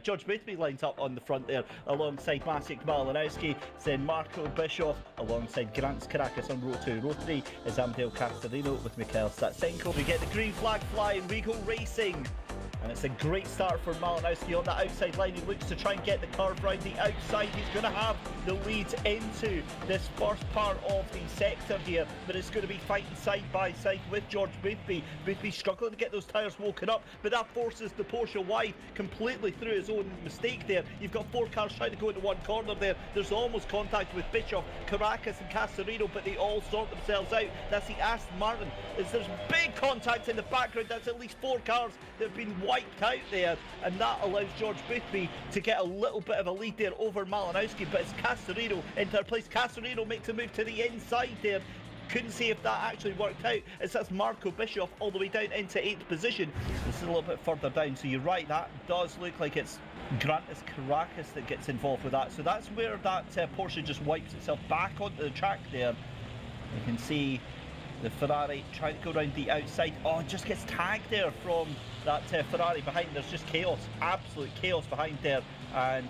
George Boothby lines up on the front there alongside Maciek Malinowski. Then Marco Bischoff alongside Grant Caracas on row 2. Row 3 is Amadeo Castorino with Mikhail Statsenko. We get the green flag flying, we go racing. And it's a great start for Malinowski on that outside line. He looks to try and get the curve round the outside. He's going to have the lead into this first part of the sector here. But it's going to be fighting side by side with George Boothby. Boothby struggling to get those tyres woken up, but that forces the Porsche wide completely through his own mistake there. You've got 4 cars trying to go into one corner there. There's almost contact with Bischoff, Caracas and Castorino, but they all sort themselves out. That's the Aston Martin. There's big contact in the background. That's at least 4 cars that have been wiped out there, and that allows George Boothby to get a little bit of a lead there over Malinowski, but it's Castorino in third place. Castorino makes a move to the inside there. Couldn't see if that actually worked out, as that's Marco Bischoff all the way down into 8th position. This is a little bit further down, so you're right, that does look like it's Grantis Caracas that gets involved with that. So that's where that Porsche just wipes itself back onto the track there. You can see the Ferrari trying to go around the outside. Oh, it just gets tagged there from that Ferrari behind. There's just chaos, absolute chaos behind there. And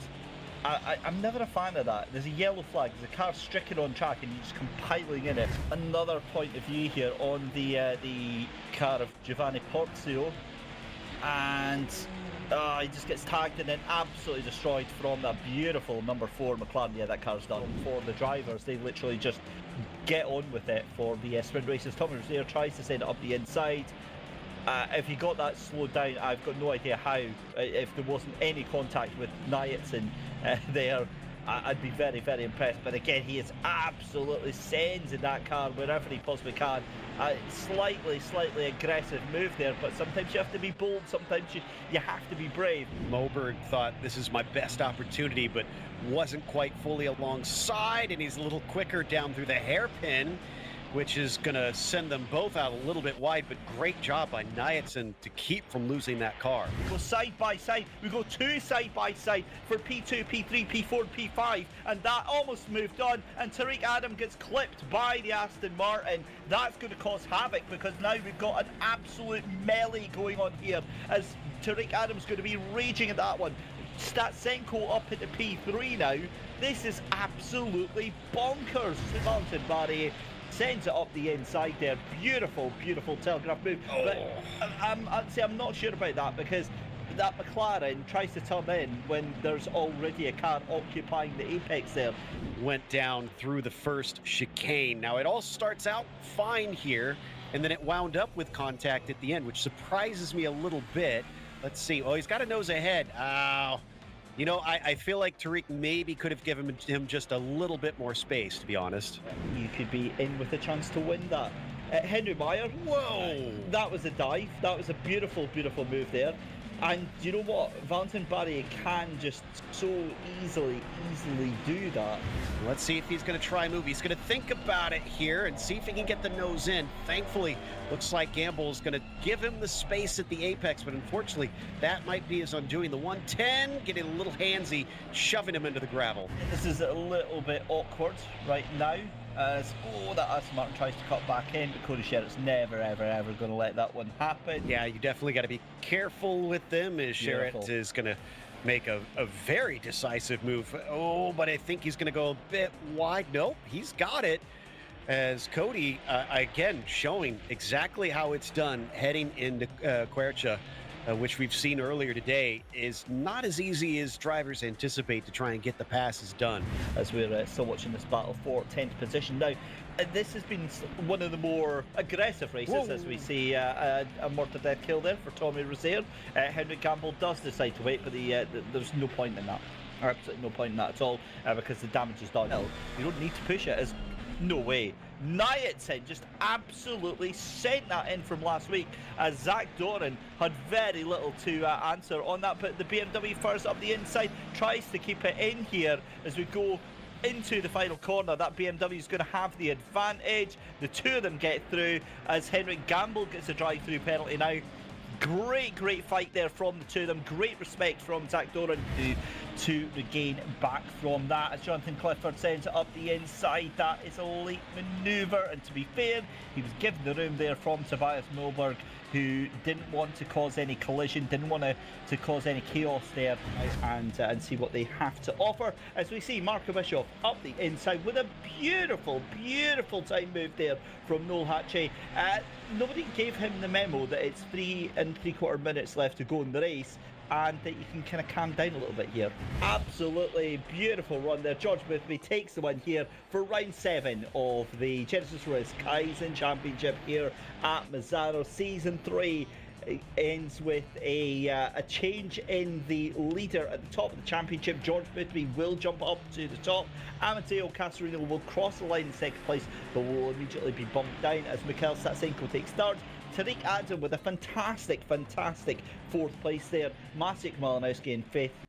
I'm never a fan of that. There's a yellow flag, there's a car stricken on track and you're just compiling in it. Another point of view here on the car of Giovanni Porzio. And he just gets tagged and then absolutely destroyed from that beautiful number 4 McLaren. Yeah, that car's done. For the drivers, they literally just get on with it for the sprint races. Tommy Rozier tries to send it up the inside. If he got that slowed down, I've got no idea how. If there wasn't any contact with Nietsen there, I'd be very, very impressed. But again, he is absolutely sending that car wherever he possibly can. Slightly aggressive move there, but sometimes you have to be bold, sometimes you have to be brave. Moberg thought this is my best opportunity, but wasn't quite fully alongside, and he's a little quicker down through the hairpin, which is going to send them both out a little bit wide, but great job by Nietsen to keep from losing that car. We go side by side. We go 2 side by side for P2, P3, P4, and P5, and that almost moved on, and Tariq Adam gets clipped by the Aston Martin. That's going to cause havoc, because now we've got an absolute melee going on here, as Tariq Adam's going to be raging at that one. Statsenko up into P3 now. This is absolutely bonkers. Mountain Barry sends it up the inside there. Beautiful, beautiful telegraph move. Oh. But I'm not sure about that, because that McLaren tries to turn in when there's already a car occupying the apex there. Went down through the first chicane. Now it all starts out fine here, and then it wound up with contact at the end, which surprises me a little bit. Let's see. Oh, he's got a nose ahead. You know, I feel like Tariq maybe could have given him just a little bit more space, to be honest. You could be in with a chance to win that. Henry Meyer, whoa! That was a dive. That was a beautiful, beautiful move there. And you know what? Valentin Barry can just so easily do that. Let's see if he's going to try a move. He's going to think about it here and see if he can get the nose in. Thankfully, looks like Gamble's going to give him the space at the apex, but unfortunately, that might be his undoing. The 110 getting a little handsy, shoving him into the gravel. This is a little bit awkward right now. As that Aston Martin tries to cut back in, but Cody Sherritt's never, ever going to let that one happen. Yeah, you definitely got to be careful with them, as Sherritt is going to make a very decisive move. Oh, but I think he's going to go a bit wide. Nope, he's got it. As Cody, again, showing exactly how it's done heading into Quercia, which we've seen earlier today, is not as easy as drivers anticipate to try and get the passes done. As we're still watching this battle for 10th position. Now, this has been one of the more aggressive races, as we see a murder death kill there for Tommy Rozier. Henry Gamble does decide to wait, but there's no point in that. Absolutely no point in that at all, because the damage is done. You don't need to push it. No way. Nietsen just absolutely sent that in from last week, as Zach Doran had very little to answer on that, but the BMW first up the inside tries to keep it in here as we go into the final corner. That BMW is going to have the advantage. The two of them get through as Henrik Gamble gets a drive-through penalty now. Great fight there from the two of them. Great respect from Zach Doran to regain back from that. As Jonathan Clifford sends it up the inside, that is a late manoeuvre, and to be fair, he was given the room there from Tobias Milberg, who didn't want to cause any collision, didn't want to cause any chaos there, and see what they have to offer. As we see Marco Bischoff up the inside with a beautiful time move there from Noel Hatchey. Nobody gave him the memo that it's 3 3/4 minutes left to go in the race, and that you can kind of calm down a little bit here. Absolutely beautiful run there. George Boothby takes the win here for round 7 of the Genisus Risk Kaizen Championship here at Misano. Season 3 ends with a change in the leader at the top of the championship. George Boothby will jump up to the top. Amadeo Casarino will cross the line in second place, but will immediately be bumped down as Mikhail Satsenko takes third. Tariq Adam with a fantastic 4th place there. Maciek Malinowski in 5th.